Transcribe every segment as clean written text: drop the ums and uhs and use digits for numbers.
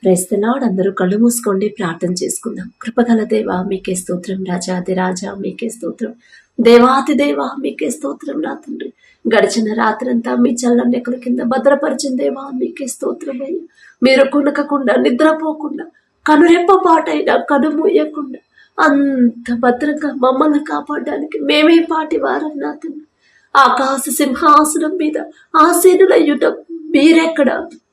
Praise the Lord అందరూ కళ్ళు మూసుకోండి, ప్రార్థన చేసుకుందాం. కృపగల దేవా మీకే స్తోత్రం, రాజాది రాజా మీకే స్తోత్రం, దేవాతి దేవా మీకే స్తోత్రం. నా తండ్రి, గడిచిన రాత్రంతా మీ చల్లని నెక్కల కింద భద్రపరిచిన దేవా మీకే స్తోత్రం అయ్యా. మీరు కునకకుండా నిద్రపోకుండా కనురెప్ప పాటైనా కనుమూయకుండా అంత భద్రంగా మమ్మల్ని కాపాడడానికి మేమే పాటి వారం. నా తండ్రి, ఆకాశ సింహాసనం మీద ఆసీనులయ్యుట మీరెక్కడ,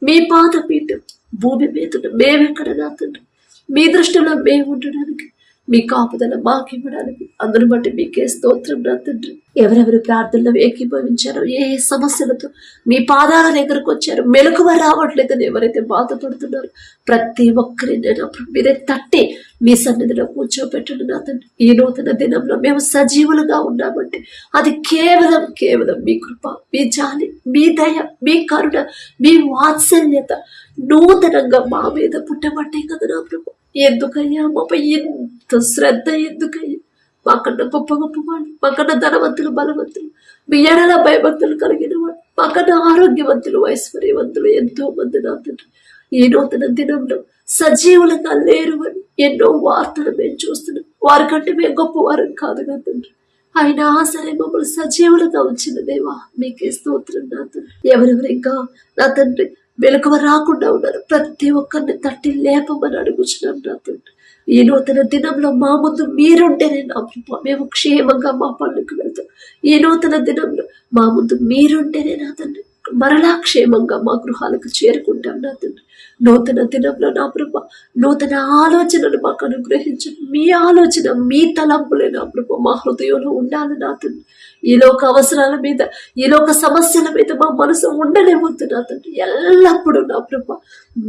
మీ పాదపీఠం భూమి మీద మేమెక్కడ. నా తండ్రి, మీ దృష్టిలో మేము ఉండడానికి, మీ కాపుదల మాకివ్వడానికి, అందును బట్టి మీకే స్తోత్రం. నా తండ్రి, ఎవరెవరు ప్రార్థనలో ఏకీభవించారో, ఏ ఏ సమస్యలతో మీ పాదాల దగ్గరకు వచ్చారో, మెలకువ రావట్లేదని ఎవరైతే బాధపడుతున్నారో ప్రతి ఒక్కరిని మీరే తట్టి మీ సన్నిధిలో కూర్చోబెట్టండి. నా తండ్రి, ఈ నూతన దినంలో మేము సజీవులుగా ఉన్నామంటే అది కేవలం కేవలం మీ కృప, మీ జాలి, మీ దయ, మీ కరుణ, మీ వాత్సల్యత నూతనంగా మా మీద పుట్టబట్టే కదా నా ప్రభు. ఎందుకయ్యా మాపై ఇంత శ్రద్ధ? ఎందుకయ్యా? మాకన్నా గొప్ప గొప్ప వాళ్ళు, మాకన్నా ధనవంతులు, బలవంతులు, మీ ఎడల భయభక్తులు కలిగిన వాళ్ళు, మాకన్నా ఆరోగ్యవంతులు, ఐశ్వర్యవంతులు ఎంతో మంది. నా తండ్రి, ఈ నూతన దినంలో సజీవులుగా లేరు అని ఎన్నో వార్తలు మేము చూస్తున్నాం. వారికంటే మేము గొప్పవారం కాదు నా తండ్రి, అయినా సరే మమ్మల్ని సజీవులుగా ఉంచిన దేవా మీకే స్తోత్రం. నా తండ్రి, ఎవరెవరు ఇంకా నా తండ్రి వెలుకవ రాకుండా ఉన్నారు, ప్రతి ఒక్కరిని తట్టి లేపమని అడుగుచున్నాం. నా తండ్రి, ఈ నూతన దినంలో మా ముందు మీరుంటేనే నా ప్రభు మేము క్షేమంగా మా పనులకు వెళ్తాం. ఈ నూతన దినంలో మా ముందు మీరుంటేనే నా తండ్రి మరలా క్షేమంగా మా గృహాలకు చేరుకుంటాం. నా తండ్రి, నూతన దినంలో నా ప్రభు నూతన ఆలోచనలు మాకు అనుగ్రహించండి. మీ ఆలోచన, మీ తలంపులే నా ప్రభు మా హృదయంలో ఉండాలి. నా తండ్రి, ఈ లోక అవసరాల మీద, ఈ లోక సమస్యల మీద మా మనసు ఉండలేవద్దు. నా తండ్రి, ఎల్లప్పుడూ నా ప్రభు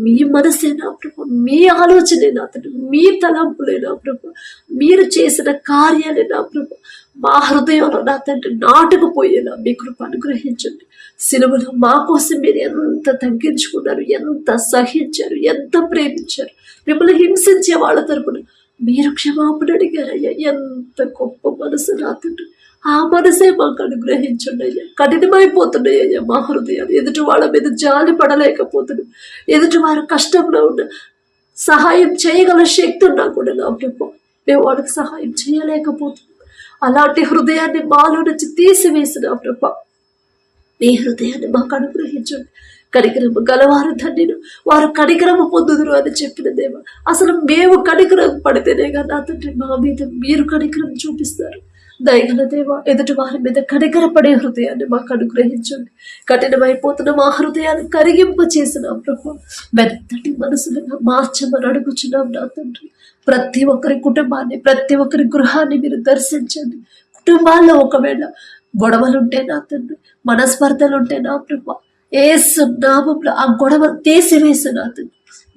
మీ మనసే నా ప్రభు, మీ ఆలోచనే నా తండ్రి, మీ తలంపులే నా ప్రభు, మీరు చేసిన కార్యాలే నా ప్రభు మా హృదయంలో నా తండ్రి నాటుకుపోయేలా మీ కృప అనుగ్రహించండి. సిలువలో మా కోసం మీరు ఎంత తగ్గించుకున్నారు, ఎంత సహించారు, ఎంత ప్రేమించారు. మిమ్మల్ని హింసించే వాళ్ళ తరపున మీరు క్షమాపణ అడిగారయ్యా. ఎంత గొప్ప మనసు నా తండ్రి, ఆ మనసే మాకు అనుగ్రహించండి అయ్యా. కఠినమైపోతున్నాయి అయ్యా మా హృదయాలు, ఎదుటి వాళ్ళ మీద జాలి పడలేకపోతున్నాం. ఎదుటి వారు కష్టంలో ఉన్న సహాయం చేయగల శక్తి ఉన్నా కూడా నా ప్రభు మేము వాళ్ళకి సహాయం చేయలేకపోతున్నాం. అలాంటి హృదయాన్ని మాలో నుంచి తీసివేసిన ప్రభు మీ హృదయాన్ని మాకు అనుగ్రహించండి. కనికరము గలవారు ధన్యులు, వారు కనికరము పొందుదురు అని చెప్పిన దేవా, అసలు మేము కనికరం పడితేనే కదా నా తండ్రి మా మీద మీరు కనికరం చూపిస్తారు. దయగల దేవ, ఎదుటి వారి మీద కనికరపడే హృదయాన్ని మాకు అనుగ్రహించండి. కఠినమైపోతున్న మా హృదయాన్ని కరిగింపు చేసిన ప్రభు మెత్తటి మనసులుగా మార్చమని అడుగుచున్నాం. నా తండ్రి, ప్రతి ఒక్కరి కుటుంబాన్ని, ప్రతి ఒక్కరి గృహాన్ని మీరు దర్శించండి. కుటుంబాల్లో ఒకవేళ గొడవలుంటే నా తండ్రి, మనస్పర్ధలుంటే నా ప్రభు యేసు నామములో ఆ గొడవ తీసివేసి నా తండ్రి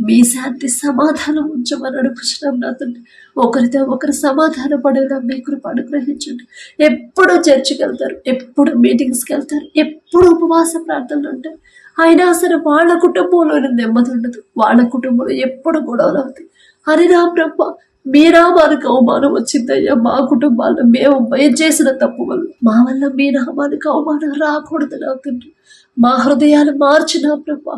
మీ శాంతి సమాధానం ఉంచమని అడుగుచున్నాం. నా తండ్రి, ఒకరితో ఒకరు సమాధాన పడేలా మీ కృప అనుగ్రహించండి. ఎప్పుడు చర్చికి వెళ్తారు, ఎప్పుడు మీటింగ్స్కి వెళ్తారు, ఎప్పుడు ఉపవాస ప్రార్థనలు ఉంటారు, అయినా సరే వాళ్ళ కుటుంబంలో నెమ్మది ఉండదు, వాళ్ళ కుటుంబంలో ఎప్పుడు గొడవలు అవుతాయి. అని నా ప్రభు మీ నామానికి అవమానం వచ్చిందయ్యా. మా కుటుంబాల్లో మేము చేసిన తప్పు వల్ల మా వల్ల మీ నామానికి అవమానం రాకూడదు. నా తండ్రి, మా హృదయాలు మార్చిన ప్రభు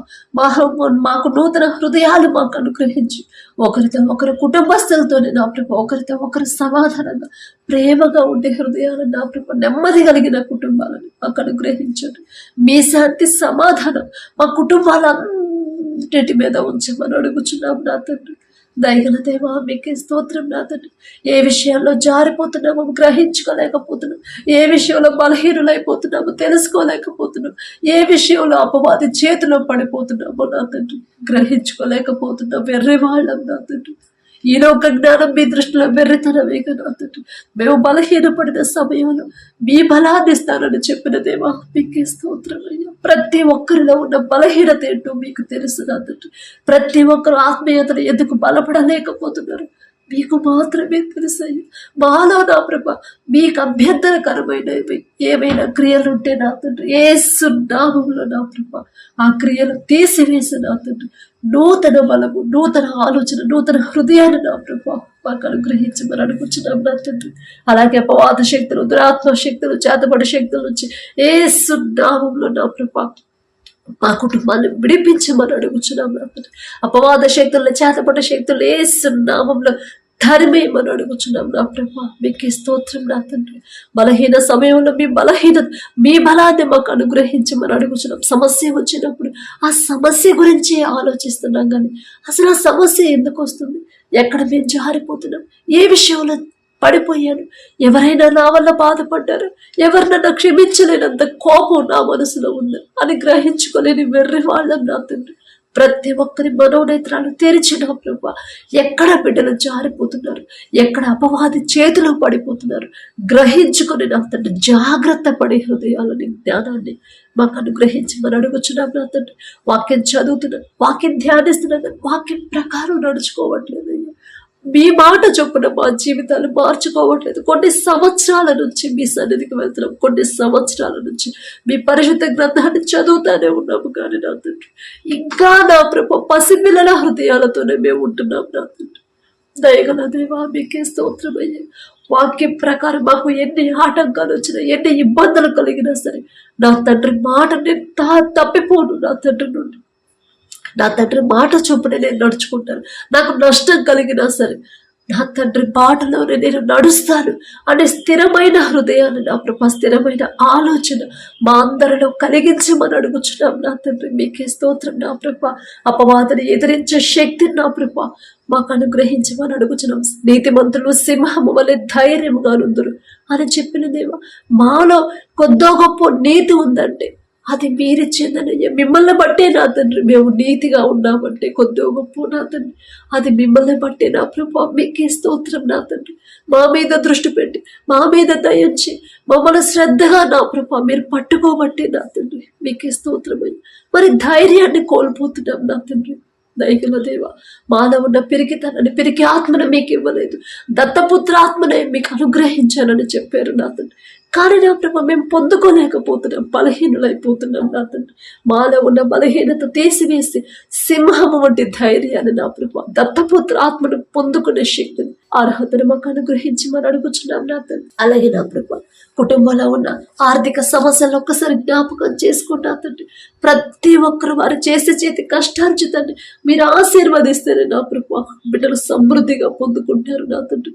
మాకు నూతన హృదయాలు మాకు అనుగ్రహించి ఒకరితో ఒకరు కుటుంబస్తులతోనే నా ప్రభు ఒకరితో ఒకరు సమాధానంగా ప్రేమగా ఉండే హృదయాలు నా ప్రభు నెమ్మది కలిగిన కుటుంబాలను మాకు అనుగ్రహించండి. మీ శాంతి సమాధానం మా కుటుంబాలన్నిటి మీద ఉంచమని అడుగుచున్నాం. నా తండ్రి, దయగల దేవా మీకే స్తోత్రం. నా తండ్రి, ఏ విషయాల్లో జారిపోతున్నామో గ్రహించుకోలేకపోతున్నాం, ఏ విషయంలో బలహీనులైపోతున్నామో తెలుసుకోలేకపోతున్నాం, ఏ విషయంలో అపవాది చేతిలో పడిపోతున్నామో నా తండ్రి గ్రహించుకోలేకపోతున్నాం. వెర్రి వాళ్ళం నా తండ్రి, ఈ లోక జ్ఞానం మీ దృష్టిలో వెర్రితనమే కదా తండ్రి. మేము బలహీనపడిన సమయంలో మీ బలాన్ని ఇస్తానని చెప్పిన దేవా మీకే స్తోత్రం అయ్యా. ప్రతి ఒక్కరిలో ఉన్న బలహీనత ఏంటో మీకు తెలుసు నా తండ్రి. ప్రతి ఒక్కరు ఆత్మీయతను ఎందుకు బలపడలేకపోతున్నారు మీకు మాత్రమే తెలుసయ్యా. మాలో నా ప్రభ మీకు అభ్యంతరకరమైన ఏమైనా క్రియలుంటే నా తండ్రి యేసు నామములో నా ప్రభ ఆ క్రియలు తీసివేసి నా తండ్రి నూతన బలము, నూతన ఆలోచన, నూతన హృదయాన్ని నా ప్రభా మాకు అనుగ్రహించమని అనుకుంటున్నాం నా తండ్రి. అలాగే అపవాద శక్తులు, దురాత్మ శక్తులు, చేతబడి శక్తుల నుంచి యేసు నామములో నా ప్రభా మా కుటుంబాన్ని విడిపించమని అడుగుచున్నాం నా తండ్రి. అపవాద శక్తులను, చేతపడ్డ శక్తులు యేసు నామములో ధర్మేమని అడుగుచున్నాం నా ప్రభా. మీకే స్తోత్రం నా తండ్రి. బలహీన సమయంలో మీ బలాన్ని మాకు అనుగ్రహించమని అడుగుచున్నాం. సమస్య వచ్చినప్పుడు ఆ సమస్య గురించి ఆలోచిస్తున్నాం, కానీ అసలు ఆ సమస్య ఎందుకు వస్తుంది, ఎక్కడ మేము జారిపోతున్నాం, ఏ విషయంలో పడిపోయాను, ఎవరైనా నా వల్ల బాధపడ్డారు, ఎవరినైనా క్షమించలేనంత కోపం నా మనసులో ఉంది అని గ్రహించుకోలేని వెర్రి వాళ్ళం నా తండ్రి. ప్రతి ఒక్కరి మనోనేత్రాలు తెరిచిన ప్రభా, ఎక్కడ బిడ్డలు జారిపోతున్నారు, ఎక్కడ అపవాది చేతిలో పడిపోతున్నారు గ్రహించుకొని నా తండ్రి జాగ్రత్త పడే హృదయాలని, జ్ఞానాన్ని మాకు అనుగ్రహించమని అడుగుచున్నాం నా తండ్రి. వాక్యం చదువుతున్నాను, వాక్యం ధ్యానిస్తున్నాను, వాక్యం ప్రకారం నడుచుకోవట్లేదు. మీ మాట చొప్పున మా జీవితాలు మార్చుకోవట్లేదు. కొన్ని సంవత్సరాల నుంచి మీ సన్నిధికి వెళ్తున్నాం, కొన్ని సంవత్సరాల నుంచి మీ పరిశుద్ధ గ్రంథాన్ని చదువుతానే ఉన్నాము, కానీ నా తండ్రి ఇంకా నా ప్రభు పసిపిల్లల హృదయాలతోనే మేము ఉంటున్నాం నా తండ్రి. దయగల దేవా మీకే స్తోత్రమయ్యే. వాక్యం ప్రకారం మాకు ఎన్ని ఆటంకాలు వచ్చినా, ఎన్ని ఇబ్బందులు కలిగినా సరే నా తండ్రి మాట నేను తప్పిపోను నా తండ్రి నుండి. నా తండ్రి మాట చొప్పున నేను నడుచుకుంటాను. నాకు నష్టం కలిగినా సరే నా తండ్రి బాటలోనే నేను నడుస్తాను అనే స్థిరమైన హృదయాన్ని నా ప్రభా, స్థిరమైన ఆలోచన మా అందరిలో కలిగించమని అడుగుచున్నాం నా తండ్రి. మీకే స్తోత్రం నా ప్రభా. అపవాదిని ఎదిరించే శక్తిని నా ప్రభా మాకు అనుగ్రహించమని అడుగుచున్నాం. నీతిమంతులు సింహము వలె ధైర్యముగా నుందురు అని చెప్పిన దేవా, మాలో కొద్దో గొప్ప నీతి ఉందంటే అది మీరిచ్చిందనయ్యా. మిమ్మల్ని బట్టే నా తండ్రి మేము నీతిగా ఉన్నామంటే కొద్దో గొప్ప నా తండ్రి అది మిమ్మల్ని బట్టే నా ప్రభా. మీకే స్తోత్రం నా తండ్రి. మా మీద దృష్టి పెట్టి, మా మీద దయించి, మమ్మల్ని శ్రద్ధగా నా ప్రభా మీరు పట్టుకోబట్టే నా తండ్రి. మీకే స్తోత్రమయ్యా. మరి ధైర్యాన్ని కోల్పోతున్నాం నా తండ్రి. దయగల దేవ, మానవున్న పిరికి ఆత్మను మీకు ఇవ్వలేదు, దత్తపుత్ర ఆత్మనే మీకు అనుగ్రహించానని చెప్పారు నా తండ్రి. కానీ నా ప్రభా మేము పొందుకోలేకపోతున్నాం, బలహీనులైపోతున్నాం నా తండ్రి. మాలో ఉన్న బలహీనత తీసివేసి సింహము వంటి ధైర్యాన్ని నా ప్రభా, దత్తపుత్ర ఆత్మను పొందుకునే శక్తిని, అర్హతను మాకు అనుగ్రహించమని అడుగుచున్నాం నా తండ్రి. అలాగే నా ప్రభా కుటుంబంలో ఉన్న ఆర్థిక సమస్యలు ఒక్కసారి జ్ఞాపకం చేసుకుంటా తండ్రి. ప్రతి ఒక్కరు వారు చేతి కష్టార్జితాన్ని మీరు ఆశీర్వదిస్తేనే నా ప్రభా బిడ్డలు సమృద్ధిగా పొందుకుంటారు నా తండ్రి.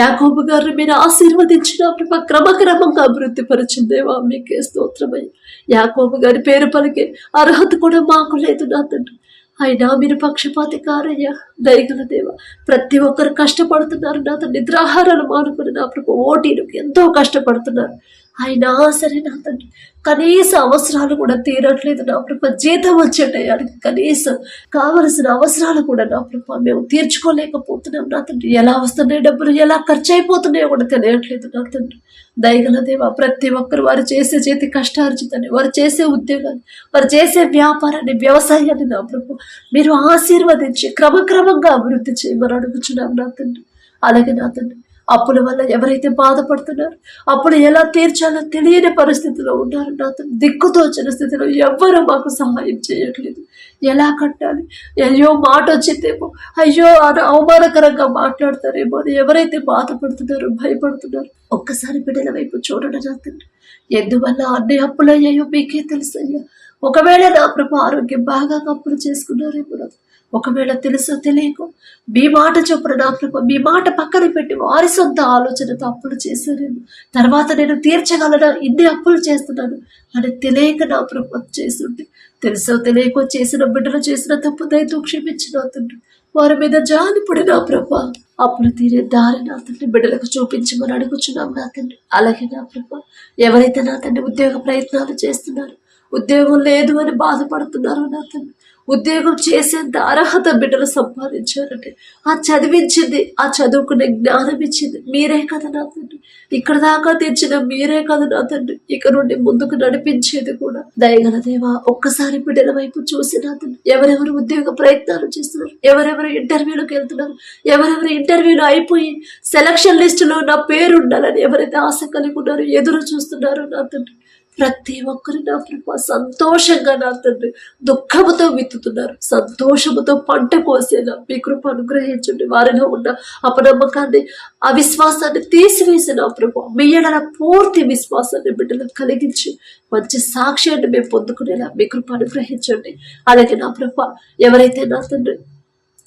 యాకోబు గారిని మీరు ఆశీర్వదించిన ప్రభా క్రమక్రమంగా అభివృద్ధి పరిచిందేవా. మీకే స్తోత్రమయ్య. యాకోబు గారి పేరు పలికే అర్హత కూడా మాకు లేదు నా తండ్రి. అయినా మీరు పక్షపాతి కారయ్యా. దయగల దేవ, ప్రతి ఒక్కరు కష్టపడుతున్నారు నా తండ్రి. నిద్రాహారాలు మానుకుని నా ప్రభు ఓటీలకు ఎంతో కష్టపడుతున్నారు. అయినా సరే నా తండ్రి కనీస అవసరాలు కూడా తీరట్లేదు నా ప్రభు. జీతం వచ్చే టయానికి కనీసం కావలసిన అవసరాలు కూడా నా ప్రభు మేము తీర్చుకోలేకపోతున్నాం నా తండ్రి. ఎలా వస్తున్నాయి డబ్బులు, ఎలా ఖర్చు అయిపోతున్నాయో కూడా తెలియట్లేదు నా తండ్రి. దయగల దేవ, ప్రతి ఒక్కరు వారు చేతి కష్టార్జితాన్ని, వారు చేసే ఉద్యోగాన్ని, వారు చేసే వ్యాపారాన్ని, వ్యవసాయాన్ని నా ప్రభు మీరు ఆశీర్వదించి క్రమక్రమంగా అభివృద్ధి చేయమని అడుగుచున్నాం నా తండ్రి. అలాగే నా తండ్రి అప్పుల వల్ల ఎవరైతే బాధపడుతున్నారు, అప్పులు ఎలా తీర్చాలో తెలియని పరిస్థితిలో ఉన్నారు నా తండ్రి. దిక్కుతోచిన స్థితిలో ఎవ్వరూ మాకు సహాయం చేయట్లేదు. ఎలా కట్టాలి, అయ్యో మాట వచ్చిందేమో, అయ్యో అవమానకరంగా మాట్లాడతారేమో అని ఎవరైతే బాధపడుతున్నారో, భయపడుతున్నారు, ఒక్కసారి బిడ్డల వైపు చూడండి నా తండ్రి. ఎందువల్ల అన్ని అప్పులు అయ్యాయో మీకే తెలుసయ్యా. ఒకవేళ నా ప్రభు ఆరోగ్యం బాగా అప్పులు చేసుకున్నారేమో, ఒకవేళ తెలుసో తెలియకో మీ మాట చొప్పున నా ప్రభు మీ మాట పక్కన పెట్టి వారి సొంత ఆలోచనతో అప్పులు చేశారేమో, తర్వాత నేను తీర్చగలనా, ఇన్ని అప్పులు చేస్తున్నాను అని తెలియక నా ప్రభు చేస్తుంటే, తెలుసో తెలియకో చేసిన బిడ్డలు చేసిన తప్పు దయతో క్షమించిన తండ్రి. వారి మీద జాలిపడి నా ప్రభు అప్పులు తీరే దారి నా తండ్రి బిడ్డలకు చూపించమని అడుగుచున్నాం నా తండ్రి. అలాగే నా ప్రభు ఎవరైతే నా తండ్రి ఉద్యోగ ప్రయత్నాలు చేస్తున్నారు, ఉద్యోగం లేదు అని బాధపడుతున్నారు నా తండ్రి, ఉద్యోగం చేసేంత అర్హత బిడ్డలు సంపాదించారంటే ఆ చదివించింది, ఆ చదువుకునే జ్ఞానం ఇచ్చింది మీరే కదా నా తండ్రి. ఇక్కడ దాకా తెచ్చిన మీరే కదా నా తండ్రి. ఇక నుండి ముందుకు నడిపించేది కూడా. దయగల దేవా, ఒక్కసారి బిడ్డల వైపు చూసి నా తండ్రి ఎవరెవరు ఉద్యోగ ప్రయత్నాలు చేస్తున్నారు, ఎవరెవరు ఇంటర్వ్యూలకు వెళ్తున్నారు, ఎవరెవరు ఇంటర్వ్యూలు అయిపోయి సెలక్షన్ లిస్టులో నా పేరు ఉండాలని ఎవరైతే ఆశ కలిగి ఉన్నారో, ఎదురు చూస్తున్నారో నా తండ్రి ప్రతి ఒక్కరు నా ప్రభా సంతోషంగా నా తండ్రి దుఃఖముతో విత్తుతున్నారు, సంతోషముతో పంట కోసేలా మీ కృప అనుగ్రహించండి. వారిలో ఉన్న అపనమ్మకాన్ని, అవిశ్వాసాన్ని తీసివేసిన ప్రభా మీ ఎడల పూర్తి విశ్వాసాన్ని బిడ్డలకు కలిగించి మంచి సాక్ష్యాన్ని మేము పొందుకునేలా మీ కృప అనుగ్రహించండి. అలాగే నా ప్రభా ఎవరైతే నా తండ్రి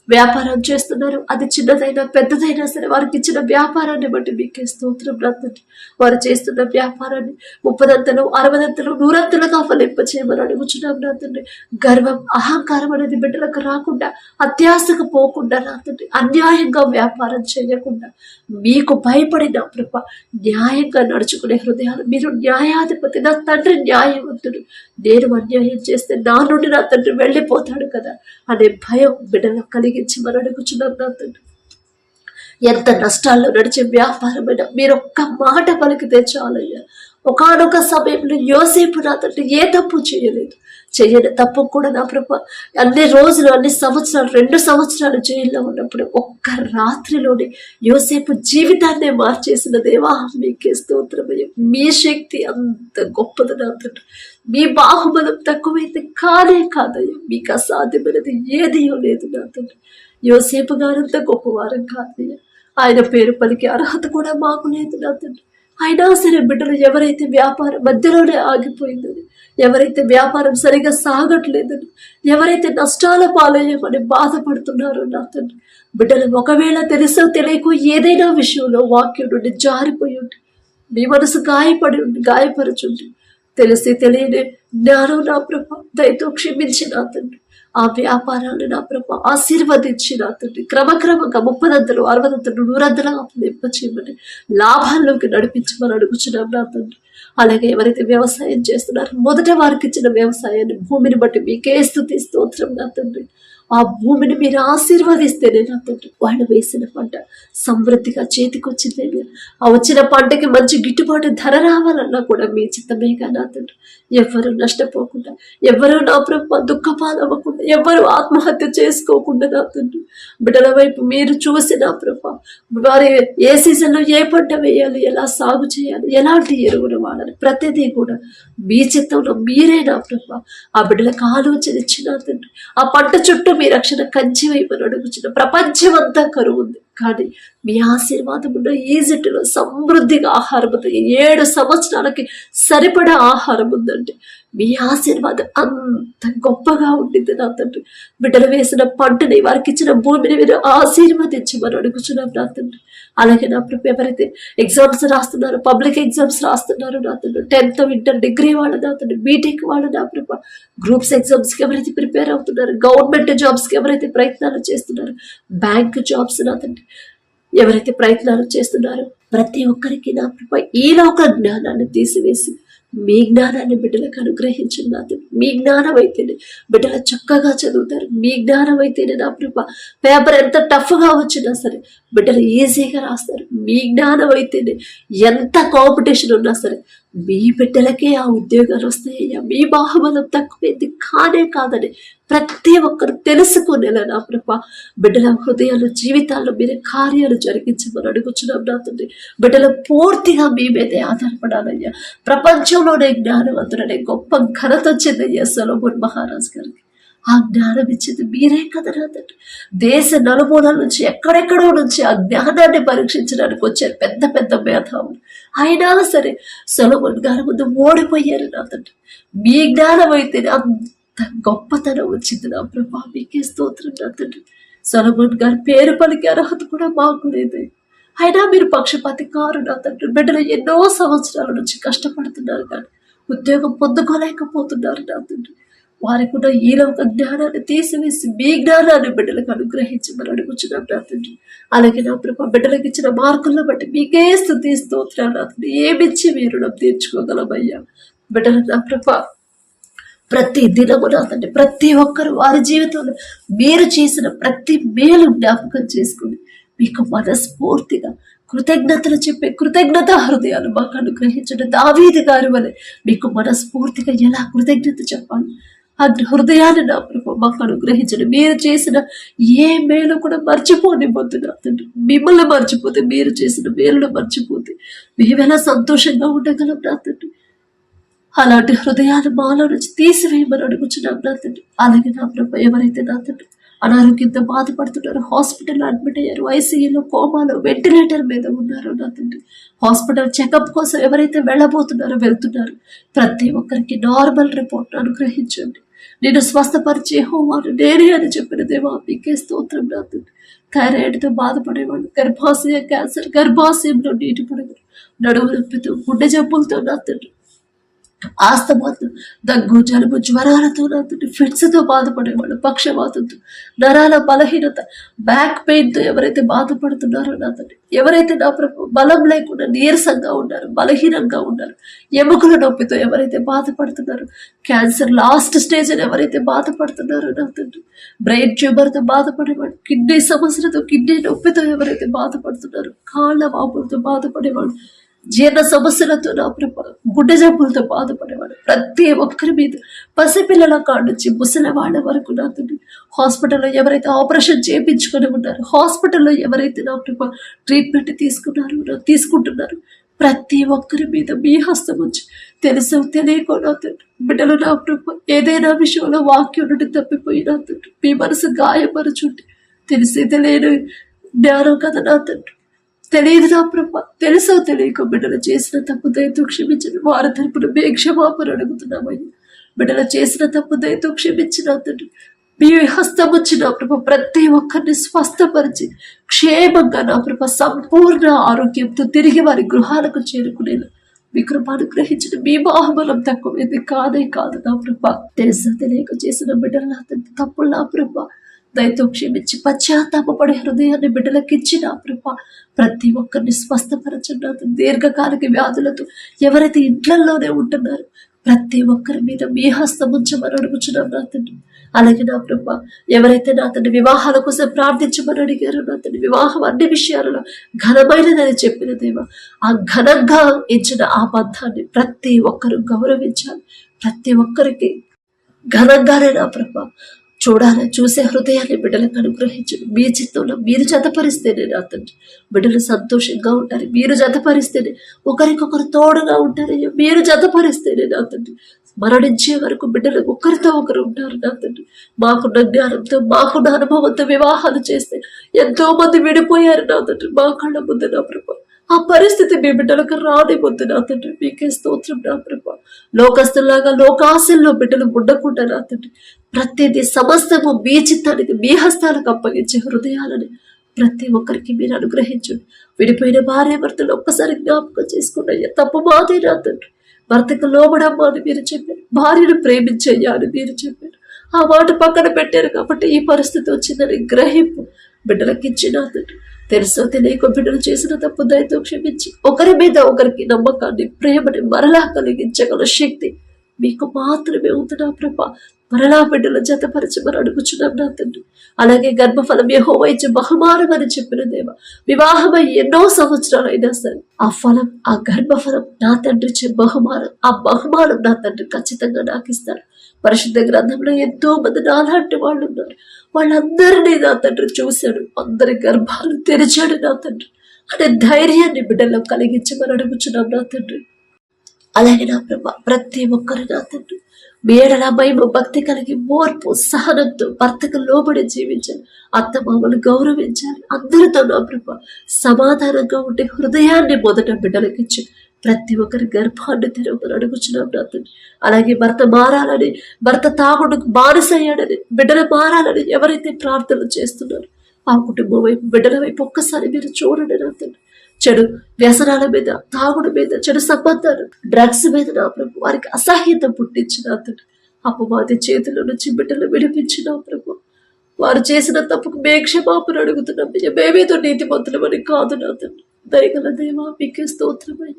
వ్యాపారం చేస్తున్నారు, అది చిన్నదైనా పెద్దదైనా సరే వారికి ఇచ్చిన వ్యాపారాన్ని బట్టి మీకే స్తోత్రం తండ్రి. వారు చేస్తున్న వ్యాపారాన్ని 30 60 100 ఫలింపచేయమని అడుగుచున్నాం నా తండ్రి. గర్వం అహంకారం అనేది బిడ్డలకు రాకుండా, అత్యాశకు పోకుండా నా తండ్రి, అన్యాయంగా వ్యాపారం చేయకుండా మీకు భయపడిన ప్రభ న్యాయంగా నడుచుకునే హృదయాలు, మీరు న్యాయాధిపతి, నా తండ్రి న్యాయవంతుడు, నేను అన్యాయం చేస్తే నా నుండి నా తండ్రి వెళ్ళిపోతాడు కదా అనే భయం బిడ్డలకు కలిగించి మనం అడుగుచున్నాం నా తండ్రి. ఎంత నష్టాల్లో నడిచే వ్యాపారమైనా మీరు ఒక్క మాట పలికితే చాలయ్యా. ఒకానొక సమయంలో యోసేపు నా తండ్రి ఏ తప్పు చేయలేదు, చెయ్యని తప్పు కూడా నా ప్రభ అన్ని రోజులు, అన్ని సంవత్సరాలు, 2 సంవత్సరాలు జైల్లో ఉన్నప్పుడు ఒక్క రాత్రిలోనే యోసేపు జీవితాన్నే మార్చేసిన దేవా మీకే స్తోత్రమయ్య. మీ శక్తి అంత గొప్పది నా తండ్రి. మీ బాహుబలం తక్కువైతే కానే కాదయ్యా. మీకు అసాధ్యమైనది ఏదియో లేదు నా తండ్రి. యోసేపు గారంత గొప్పవారం కాదయ్యా. ఆయన పేరు పలికే అర్హత కూడా మాకు లేదు నా తండ్రి. అయినా సరే బిడ్డలు ఎవరైతే వ్యాపారం మధ్యలోనే ఆగిపోయిందని, ఎవరైతే వ్యాపారం సరిగా సాగట్లేదని, ఎవరైతే నష్టాల పాలయ్యమని బాధపడుతున్నారో నా తండ్రి, బిడ్డలు ఒకవేళ తెలుసో తెలియకో ఏదైనా విషయంలో వాక్యం నుండి జారిపోయి ఉండి మీ మనసు గాయపరచుండి తెలిసి తెలియని జ్ఞానం నా ప్రభ దయతో క్షమించి నా తండ్రి. ఆ వ్యాపారాన్ని నా ప్రభ ఆశీర్వదించి నా తండ్రి క్రమక్రమంగా 30 60 100 చేయమని లాభాల్లోకి నడిపించమని అడుగుచున్నాం నా తండ్రి. అలాగే ఎవరైతే వ్యవసాయం చేస్తున్నారో మొదట వారికి ఇచ్చిన వ్యవసాయాన్ని, భూమిని బట్టి మీకే స్తుతి స్తోత్రం నా తండ్రి. ఆ భూమిని మీరు ఆశీర్వదిస్తేనే నా తండ్రి వాళ్ళు వేసిన పంట సమృద్ధిగా చేతికొచ్చిందే. ఆ వచ్చిన పంటకి మంచి గిట్టుబాటు ధర రావాలన్నా కూడా మీ చిత్తమేగా నా తండ్రి. ఎవరు నష్టపోకుండా, ఎవరు నా ప్రభు దుఃఖపాలవ్వకుండా, ఎవరు ఆత్మహత్య చేసుకోకుండా నా తండ్రి బిడ్డల వైపు మీరు చూసి నా ప్రభు వారి ఏ సీజన్లో ఏ పంట వేయాలి, ఎలా సాగు చేయాలి, ఎలాంటి ఎరువులు వాడాలి, ప్రతిదీ కూడా మీ చిత్తంలో మీరే నా ప్రభు ఆ బిడ్డలకు ఆలోచన ఇచ్చిన తండ్రి. ఆ పంట చుట్టూ మీ రక్షణ కంచి వైపు అడుగుచిన ప్రపంచం అంతా కరువు ఉంది, కానీ మీ ఆశీర్వాదం ఉన్న ఈజిప్టులో సమృద్ధిగా ఆహారం ఉంది. 7 సంవత్సరాలకి సరిపడా ఆహారం ఉందండి. మీ ఆశీర్వాదం అంత గొప్పగా ఉండింది నా తండ్రి. బిడ్డలు వేసిన పంటని, వారికి ఇచ్చిన భూమిని మీరు ఆశీర్వదించమని అడుగుచున్నాం నా తండ్రి. అలాగే నా ప్రభు ఎవరైతే ఎగ్జామ్స్ రాస్తున్నారు, పబ్లిక్ ఎగ్జామ్స్ రాస్తున్నారు నా తండ్రి, 10th ఇంటర్ డిగ్రీ వాళ్ళు నా తండ్రి, బీటెక్ వాళ్ళు నా ప్రభు, గ్రూప్స్ ఎగ్జామ్స్కి ఎవరైతే ప్రిపేర్ అవుతున్నారు, గవర్నమెంట్ జాబ్స్కి ఎవరైతే ప్రయత్నాలు చేస్తున్నారు, బ్యాంక్ జాబ్స్ నా తండ్రి ఎవరైతే ప్రయత్నాలు చేస్తున్నారో ప్రతి ఒక్కరికి నా ప్రభు ఈ లోక జ్ఞానాన్ని తీసివేసి మీ జ్ఞానాన్ని బిడ్డలకు అనుగ్రహించిన నా తండ్రి. మీ జ్ఞానం అయితేనే బిడ్డలు చక్కగా చదువుతారు. మీ జ్ఞానం అయితేనే నా ప్రభు పేపర్ ఎంత టఫ్గా వచ్చినా సరే బిడ్డలు ఈజీగా రాస్తారు. మీ జ్ఞానం అయితేనే ఎంత కాంపిటీషన్ ఉన్నా సరే మీ బిడ్డలకే ఆ ఉద్యోగాలు వస్తాయ్యా. మీ బాహుబలం తక్కువైంది కానే కాదని ప్రతి ఒక్కరు తెలుసుకునేలా నా ప్రభ బిడ్డల హృదయాలు, జీవితాల్లో మీరే కార్యాలు జరిగించమని అడుగుచున్నాం నా తండ్రి. బిడ్డలు పూర్తిగా మీ మీదే ఆధారపడాలయ్యా. ప్రపంచంలోనే జ్ఞానవంతుడనే గొప్ప ఘనత వచ్చిందయ్యా సొలొమోన్ మహారాజు గారికి. ఆ జ్ఞానం ఇచ్చింది మీరే కదా నా తండ్రి. దేశ నలుమూలల నుంచి, ఎక్కడెక్కడో నుంచి ఆ జ్ఞానాన్ని పరీక్షించడానికి వచ్చారు పెద్ద పెద్ద మేధావులు. అయినా సరే సొలొమోన్ గారి ముందు ఓడిపోయారు నా తండ్రి. మీ జ్ఞానం అయితే అంత గొప్పతనం వచ్చింది నా ప్రభా మీకే స్తోత్రం నా తండ్రి. సొలొమోన్ గారి పేరు పలికే అర్హత కూడా మాకు లేదు. అయినా మీరు పక్షపాతి కారు నా తండ్రి. బిడ్డలు ఎన్నో సంవత్సరాల నుంచి కష్టపడుతున్నారు కానీ ఉద్యోగం పొందుకోలేకపోతున్నారు నా తండ్రి. వారికి కూడా ఈలో ఒక జ్ఞానాన్ని తీసివేసి మీ జ్ఞానాన్ని బిడ్డలకు అనుగ్రహించమని అడుగుచున్నాం నా తండ్రి. అలాగే నా ప్రభా బిడ్డలకు ఇచ్చిన మార్కులను బట్టి మీకే స్తుతి స్తోత్రాలు నా తండ్రి. ఏమిచ్చి మీరు రుణం తీర్చుకోగలమయ్యా. బిడ్డలు నా ప్రభా ప్రతి దినము నా తండ్రి ప్రతి ఒక్కరు వారి జీవితంలో మీరు చేసిన ప్రతి మేలు జ్ఞాపకం చేసుకుని మీకు మనస్ఫూర్తిగా కృతజ్ఞతలు చెప్పే కృతజ్ఞత హృదయాలు మాకు అనుగ్రహించండి. దావీదు గారి వలె మీకు మనస్ఫూర్తిగా ఎలా కృతజ్ఞత చెప్పాలి ఆ హృదయాన్ని నా ప్రభు మాకు అనుగ్రహించండి. మీరు చేసిన ఏ మేలు కూడా మర్చిపోనివ్వద్దు నా తండ్రి. మిమ్మల్ని మర్చిపోతే, మీరు చేసిన మేలును మర్చిపోతే మేమెలా సంతోషంగా ఉండగలం నా తండ్రి. అలాంటి హృదయాలు మాలో నుంచి తీసివేయమని అడుగుచున్నాం నా తండ్రి. అలాగే నా ప్రభు, ఎవరైతే నా తండ్రి అనారోగ్యంతో బాధపడుతున్నారు, హాస్పిటల్లో అడ్మిట్ అయ్యారు, ఐసీయూలో, కోమాలో, వెంటిలేటర్ మీద ఉన్నారు నా తండ్రి, హాస్పిటల్ చెకప్ కోసం ఎవరైతే వెళ్ళబోతున్నారో వెళ్తున్నారు, ప్రతి ఒక్కరికి నార్మల్ రిపోర్ట్ అనుగ్రహించండి. నేను స్వస్థపరిచే హోమాను నేనే అని చెప్పిన దేవా మీకే స్తోత్రం నా తండ్రి. థైరాయిడ్తో బాధపడేవాళ్ళు, గర్భాశయ క్యాన్సర్, గర్భాశయంలో నీటి పొడుగులు, నడుము నొప్పితో, గుండె జబ్బులతో నా తండ్రి, ఆస్తమాతో, దగ్గు, జలుబు, జ్వరాలతో నా తండ్రి, ఫిట్స్తో బాధపడేవాళ్ళు, పక్షవాతంతో, నరాల బలహీనత, బ్యాక్ పెయిన్తో ఎవరైతే బాధపడుతున్నారో నా తండ్రి, ఎవరైతే నా ప్రభు బలం లేకుండా నీరసంగా ఉన్నారు, బలహీనంగా ఉన్నారు, ఎముకల నొప్పితో ఎవరైతే బాధపడుతున్నారో, క్యాన్సర్ లాస్ట్ స్టేజ్ అని ఎవరైతే బాధపడుతున్నారో నా తండ్రి, బ్రెయిన్ ట్యూమర్తో బాధపడేవాడు, కిడ్నీ సమస్యలతో, కిడ్నీ నొప్పితో ఎవరైతే బాధపడుతున్నారో, కాళ్ళ వాపులతో బాధపడేవాడు, జీర్ణ సమస్యలతో నా ప్రభు, గుండె జబ్బులతో బాధపడేవాడు, ప్రతి ఒక్కరి మీద, పసిపిల్లల కాడ నుంచి ముసలి వాళ్ళ వరకు నా తండ్రి, హాస్పిటల్లో ఎవరైతే ఆపరేషన్ చేయించుకొని ఉన్నారు, హాస్పిటల్లో ఎవరైతే నా ప్రభు ట్రీట్మెంట్ తీసుకుంటున్నారు, ప్రతి ఒక్కరి మీద మీ హస్తం వచ్చి తెలుసు తెలియకో నా తండ్రి, బిడ్డలు నా ప్రభు ఏదైనా విషయంలో వాక్యం నుండి తప్పిపోయి నా తండ్రి, మీ మనసు గాయపరచుంటే తెలిసి తెలియని జ్ఞానం కదా నా తండ్రి, తెలియదు నా ప్రభ, తెలుసో తెలియక బిడ్డలు చేసిన తప్పు దయతో క్షమించిన వారి తరపున మీ క్షమాపణ అడుగుతున్నామయ్యా. బిడ్డలు చేసిన తప్పు దయతో క్షమించిన తండ్రి, మీ హస్తం వచ్చి నా ప్రభ ప్రతి ఒక్కరిని స్వస్థపరిచి క్షేమంగా నా ప్రభ సంపూర్ణ ఆరోగ్యంతో తిరిగి వారి గృహాలకు చేరుకునేలా మీ కృప అనుగ్రహించిన మీ బాహబలం తక్కువైంది కాదే కాదు నా ప్రభ. తెలుసో తెలియక చేసిన బిడ్డలు నా తండ్రి తప్పులు నా ప్రభ దయతో క్షమించి పశ్చాత్తాపడే హృదయాన్ని బిడ్డలకు ఇచ్చిన ప్రభ ప్రతి ఒక్కరిని స్వస్థపరచున్నారు. దీర్ఘకాలిక వ్యాధులతో ఎవరైతే ఇంట్లలోనే ఉంటున్నారు ప్రతి ఒక్కరి మీద మీ హస్తం ఉంచమని అడుగుచున్నాం నా తండ్రి. అలాగే నా ప్రభ ఎవరైతే నా తండ్రి వివాహాల కోసం ప్రార్థించమని అడిగారో నా తండ్రి, వివాహం అన్ని విషయాలలో ఘనమైనదని చెప్పిన దేవా, ఆ ఘనంగా ఇచ్చిన ఆ బంధాన్ని ప్రతి ఒక్కరు గౌరవించాలి. ప్రతి ఒక్కరికి ఘనంగానే నా ప్రభ చూసే హృదయాన్ని బిడ్డలకు అనుగ్రహించండి. మీ చిత్తంలో మీరు జతపరిస్తేనే నా తండ్రి బిడ్డలు సంతోషంగా ఉంటారు. మీరు జతపరిస్తేనే ఒకరికొకరు తోడుగా ఉంటారు. మీరు జతపరిస్తేనే నా తండ్రి మరణించే వరకు బిడ్డలు ఒకరితో ఒకరు ఉంటారు నా తండ్రి. మాకున్న జ్ఞానంతో మాకున్న అనుభవంతో వివాహాలు చేస్తే ఎంతో మంది విడిపోయారు నా తండ్రి మా కళ్ళ ముందు నా ప్రభ. ఆ పరిస్థితి మీ బిడ్డలకు రానివద్దు నా తండ్రి. మీకే స్తోత్రం నా ప్రభ. లోకస్తులాగా లోకాశల్లో బిడ్డలు ఉండకుండా నా తండ్రి ప్రతిదీ సమస్తము మీ చిత్తానికి మీ హస్తాలకు అప్పగించే హృదయాలని ప్రతి ఒక్కరికి మీరు అనుగ్రహించండి. విడిపోయిన భార్య భర్తలు ఒక్కసారి జ్ఞాపకం చేసుకున్నాయ్యా. తప్పు మాదే నా తండ్రి. భర్తకు లోబడమ్మా అని మీరు చెప్పారు, భార్యను ప్రేమించయ్యా అని మీరు చెప్పారు. ఆ మాట పక్కన పెట్టారు కాబట్టి ఈ పరిస్థితి వచ్చిందని గ్రహింపు బిడ్డలకి ఇచ్చిన తండ్రి. తెలుసో తెలియక బిడ్డలు చేసిన తప్పు దయతో క్షమించి ఒకరి మీద ఒకరికి నమ్మకాన్ని, ప్రేమని మరలా కలిగించగల శక్తి మీకు మాత్రమే ఉంటున్నా ప్రభ. మరలా బిడ్డలు జతపరచమని అడుగుచున్నాం నా తండ్రి. అలాగే గర్భఫలం యెహోవా ఇచ్చే బహుమానం అని చెప్పిన దేవ, వివాహమై ఎన్నో సంవత్సరాలైనా సరే ఆ ఫలం, ఆ గర్భఫలం నా తండ్రి ఇచ్చే బహుమానం, ఆ బహుమానం నా తండ్రి ఖచ్చితంగా నాకు ఇస్తాడు. పరిశుద్ధ గ్రంథంలో ఎంతో మంది నాలాంటి వాళ్ళు ఉన్నారు. వాళ్ళందరినీ నా తండ్రి చూశాడు, అందరి గర్భాలు తెరిచాడు నా తండ్రి అనే ధైర్యాన్ని బిడ్డల్లో కలిగించమని అడుగుచున్నాం నా తండ్రి. అలాగే నా ప్రభ ప్రతి ఒక్కరు నా తండ్రి మేడల భయము భక్తి కలిగి మోర్పు సహనంతో భర్తకు లోబడి జీవించాలి. అత్తమామలు గౌరవించాలి. అందరితో నా ప్రభ సమాధానంగా ఉండే హృదయాన్ని మొదట బిడ్డలకిచ్చి ప్రతి ఒక్కరి గర్భాన్ని తెరవమని అడుగుచున్నాం నా తండ్రి. అలాగే భర్త మారాలని, భర్త తాగుడుకు బానిసయ్యాడని, బిడ్డలు మారాలని ఎవరైతే ప్రార్థనలు చేస్తున్నారో ఆ కుటుంబం వైపు, బిడ్డల వైపు ఒక్కసారి మీరు చూడండి నా తండ్రి. చెడు వ్యసనాల మీద, తాగుడు మీద, చెడు సంబంధాలు, డ్రగ్స్ మీద నా ప్రభు వారికి అసహ్యత పుట్టించిన తండ్రి. అపవాది చేతుల నుంచి బిడ్డలు విడిపించిన ప్రభు. వారు చేసిన తప్పుకు మే క్షమాపణ అడుగుతున్నాం. మేమేదో నీతిమంతులమని కాదు నా తండ్రి. దయగల దేవా మీకే స్తోత్రమైన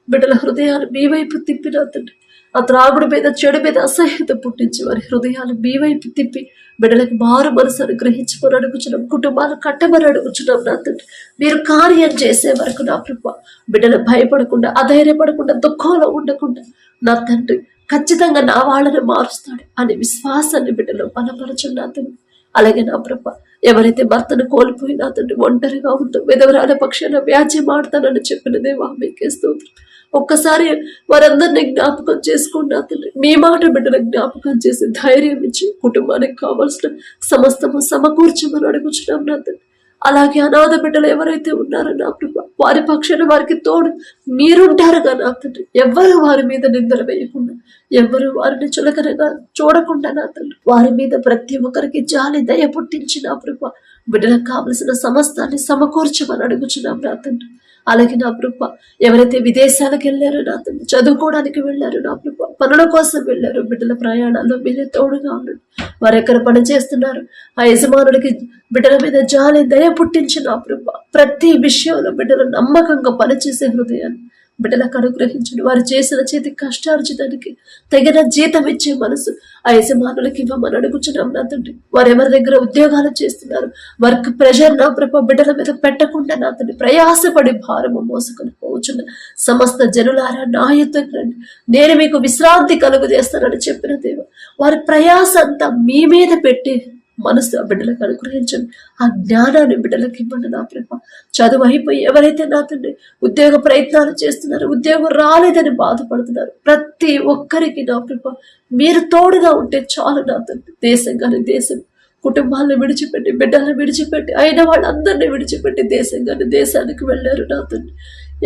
బిడ్డల హృదయాలు మీ వైపు తిప్పిన తండ్రి. ఆ త్రాగుడు మీద, చెడు మీద అసహ్యత పుట్టించి వారి హృదయాలు మీ వైపు తిప్పి బిడ్డలకు మారు మనసు అనుగ్రహించుకొని అడుగుచున్నాం. కుటుంబాలు కట్టమని అడుగుచున్నాం నా తండ్రి. మీరు కార్యం చేసే వరకు నా ప్రభ బిడ్డలు భయపడకుండా, అధైర్యపడకుండా, దుఃఖంలో ఉండకుండా నా తండ్రి ఖచ్చితంగా నా వాళ్ళని మారుస్తాడు అనే విశ్వాసాన్ని బిడ్డలో బలపరచున్నా తండ్రి. అలాగే నా ప్రభ ఎవరైతే భర్తను కోల్పోయినా తండ్రి ఒంటరిగా ఉంటూ విధవరాల పక్షాన వ్యాజ్యం ఆడతానని చెప్పిన దేవా మీకే స్తోత్రం. ఒక్కసారి వారందరినీ జ్ఞాపకం చేసుకోండి నా తండ్రి. మీ మాట బిడ్డలకు జ్ఞాపకం చేసి ధైర్యం ఇచ్చి కుటుంబానికి కావాల్సిన సమస్తము సమకూర్చమని అడుగుచున్నాం నా తండ్రి. అలాగే అనాథ బిడ్డలు ఎవరైతే ఉన్నారో నా ప్రభా, వారి పక్షాన వారికి తోడు మీరుంటారుగా నా తండ్రి. ఎవ్వరు వారి మీద నిందలు వేయకుండా, ఎవ్వరు వారిని చులకనగా చూడకుండా నా తండ్రి, వారి మీద ప్రతి ఒక్కరికి జాలి దయ పుట్టించి నా ప్రభా బిడ్డలకు కావలసిన సమస్తాన్ని సమకూర్చమని అడుగుచున్నాం నా తండ్రి. అలాగే నా ప్రభా, ఎవరైతే విదేశాలకు వెళ్ళారో నా తండ్రి, చదువుకోవడానికి వెళ్ళారు నా ప్రభా, పనుల కోసం వెళ్ళారు, బిడ్డల ప్రయాణాల్లో మీరే తోడుగా ఉండండి. వారు ఎక్కడ పని చేస్తున్నారు, ఆ యజమానుడికి బిడ్డల మీద జాలి దయ పుట్టించి నా ప్రభా ప్రతి విషయంలో బిడ్డలు నమ్మకంగా పనిచేసే హృదయాన్ని బిడ్డలకు అనుగ్రహించండి. వారు చేసిన చేతి కష్టార్జితానికి తగిన జీతం ఇచ్చే మనసు ఆ యజమానులకి ఇవ్వమని అడుగుచున్నాం నా తండ్రి. వారు ఎవరి దగ్గర ఉద్యోగాలు చేస్తున్నారు, వర్క్ ప్రెషర్ నా ప్రభా బిడ్డల మీద పెట్టకుండా నా తండ్రి, ప్రయాసపడి భారము మోసుకొని పోచున్న సమస్త జనులారా నా యుద్ధం రండి, నేను మీకు విశ్రాంతి కలుగు చేస్తానని చెప్పిన దేవ, వారి ప్రయాస అంతా మీ మీద పెట్టి మనసు ఆ బిడ్డలకు అనుగ్రహించండి. ఆ జ్ఞానాన్ని బిడ్డలకు ఇవ్వండి నా ప్రభా. చదువు అయిపోయి ఎవరైతే నా తండ్రి ఉద్యోగ ప్రయత్నాలు చేస్తున్నారు, ఉద్యోగం రాలేదని బాధపడుతున్నారు, ప్రతి ఒక్కరికి నా ప్రభా మీరు తోడుగా ఉంటే చాలు నా తండ్రి. దేశం కానీ దేశం, కుటుంబాలను విడిచిపెట్టి, బిడ్డలను విడిచిపెట్టి, అయిన వాళ్ళందరినీ విడిచిపెట్టి దేశం కానీ దేశానికి వెళ్ళారు నా తండ్రి.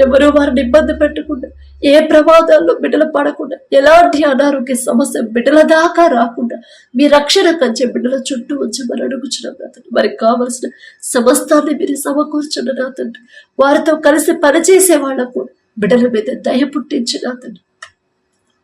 ఎవరు వారిని ఇబ్బంది పెట్టకుండా, ఏ ప్రమాదాల్లో బిడ్డలు పడకుండా, ఎలాంటి అనారోగ్య సమస్య బిడ్డల దాకా రాకుండా మీ రక్షణ కంచే బిడ్డల చుట్టూ ఉంచమని అడుగుచున్నాం నా తండ్రి. వారికి కావలసిన సమస్తాన్ని మీరు సమకూర్చున్న నా తండ్రి. వారితో కలిసి పనిచేసే వాళ్ళకు కూడా బిడ్డల మీద దయ పుట్టించిన నా తండ్రి.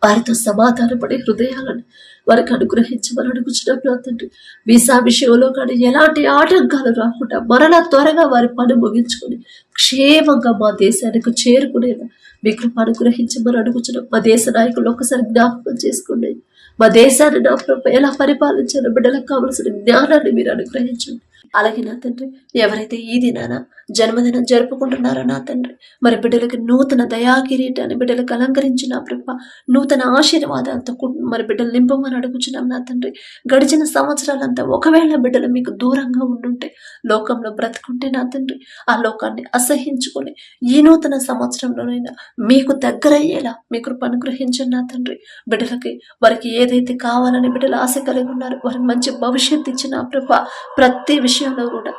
వారితో సమాధానపడే హృదయాలను వారికి అనుగ్రహించమని అడుగుచున్నాం నా తండ్రి. వీసా విషయంలో కానీ ఎలాంటి ఆటంకాలు రాకుండా మరలా త్వరగా వారి పని ముగించుకొని క్షేమంగా మా దేశానికి చేరుకునేలా మీ కృప అనుగ్రహించమని అడుగుచున్నాం. మా దేశ నాయకులు ఒక్కసారి జ్ఞాపకం చేసుకోండి. మా దేశాన్ని నా ప్రభు ఎలా పరిపాలించాలో బిడ్డలకు కావలసిన జ్ఞానాన్ని మీరు అనుగ్రహించండి. అలాగే నా తండ్రి, ఎవరైతే ఈ దినాన జన్మదినం జరుపుకుంటున్నారో నా తండ్రి, మరి బిడ్డలకి నూతన దయా కిరీటాన్ని బిడ్డలకు అలంకరించిన ప్రభ, నూతన ఆశీర్వాదాలతో మరి బిడ్డలు నింపమని అడుగుచున్నాం నా తండ్రి. గడిచిన సంవత్సరాలంతా ఒకవేళ బిడ్డలు మీకు దూరంగా ఉండుంటే, లోకంలో బ్రతుకుంటే నా తండ్రి, ఆ లోకాన్ని అసహించుకొని ఈ నూతన సంవత్సరంలోనైనా మీకు దగ్గరయ్యేలా మీ కృప అనుగ్రహించండి నా తండ్రి. బిడ్డలకి వారికి ఏదైతే కావాలని బిడ్డలు ఆశ కలిగి ఉన్నారు, వారికి మంచి భవిష్యత్తు ఇచ్చిన ప్రభ, ప్రతి విషయంలో కూడా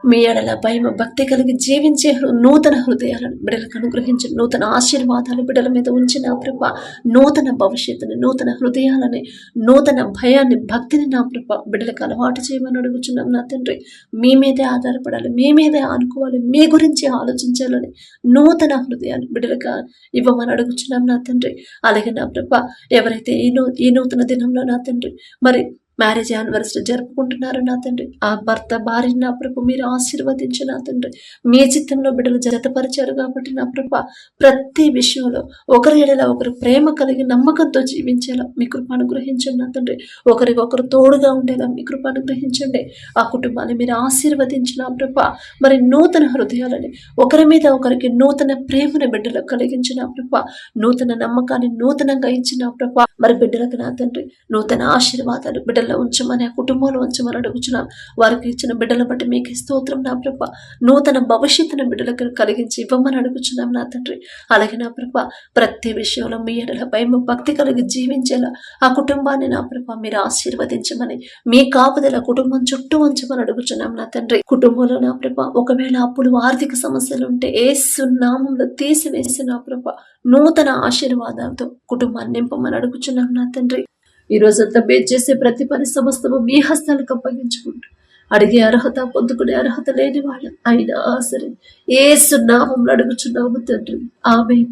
మీ ఎడల భయం భక్తి కలిగి జీవించే నూతన హృదయాలను బిడ్డలకు అనుగ్రహించి, నూతన ఆశీర్వాదాలు బిడ్డల మీద ఉంచిన ప్రభ, నూతన భవిష్యత్తుని, నూతన హృదయాలని, నూతన భయాన్ని, భక్తిని నా ప్రభ బిడ్డలకు అలవాటు చేయమని అడుగుచున్నాం నా తండ్రి. మీ మీదే ఆధారపడాలి, మీ మీదే ఆనుకోవాలి, మీ గురించి ఆలోచించాలని నూతన హృదయాన్ని బిడ్డలకు ఇవ్వమని అడుగుచున్నాం నా తండ్రి. అలాగే నా ప్రభ, ఎవరైతే ఈ నూతన దినంలో నా తండ్రి మరి మ్యారేజ్ యానివర్సరీ జరుపుకుంటున్నారు నా తండ్రి, ఆ భర్త భార్య నా ప్రభు మీరు ఆశీర్వదించి నా తండ్రి, మీ చిత్తంలో బిడ్డలు జతపరిచారు కాబట్టి నా ప్రభ ప్రతి విషయంలో ఒకరి ఎడల ఒకరు ప్రేమ కలిగి నమ్మకంతో జీవించేలా మీ కృప అనుగ్రహించండి నా తండ్రి. ఒకరికొకరు తోడుగా ఉండేలా మీ కృప అనుగ్రహించండి. ఆ కుటుంబాన్ని మీరు ఆశీర్వదించిన ప్రభ, మరి నూతన హృదయాలని, ఒకరి మీద ఒకరికి నూతన ప్రేమను బిడ్డలకు కలిగించిన ప్రభ, నూతన నమ్మకాన్ని నూతనంగా ఇచ్చిన ప్రభ, మరి బిడ్డలకు నా తండ్రి నూతన ఆశీర్వాదాలు బిడ్డలు ఉంచమని, ఆ కుటుంబంలో ఉంచమని అడుగుచున్నాం. వారికి ఇచ్చిన బిడ్డల బట్టి మీకు స్తోత్రం నా ప్రభ. నూతన భవిష్యత్తును బిడ్డలకు కలిగించి ఇవ్వమని అడుగుచున్నాం నా తండ్రి. అలాగే నా ప్రభ ప్రతి విషయంలో మీ ఎడల భయం భక్తి కలిగి జీవించేలా ఆ కుటుంబాన్ని నా ప్రభ మీరు ఆశీర్వదించమని, మీ కాపుదల కుటుంబం చుట్టూ ఉంచమని అడుగుచున్నాం నా తండ్రి. కుటుంబంలో నా ప్రభ ఒకవేళ అప్పులు ఆర్థిక సమస్యలు ఉంటే యేసు నామములో తీసివేసి నా ప్రభ నూతన ఆశీర్వాదాలతో కుటుంబాన్ని నింపమని అడుగుచున్నాం నా తండ్రి. ఈ రోజంతా మీరు చేసే ప్రతి పని సమస్తము మీ హస్తాలకు అప్పగించుకుంటూ, అడిగే అర్హత పొందుకునే అర్హత లేని వాళ్ళం అయినా సరే యేసు నామములో అడుగుచున్నాము తండ్రి. ఆమేన్.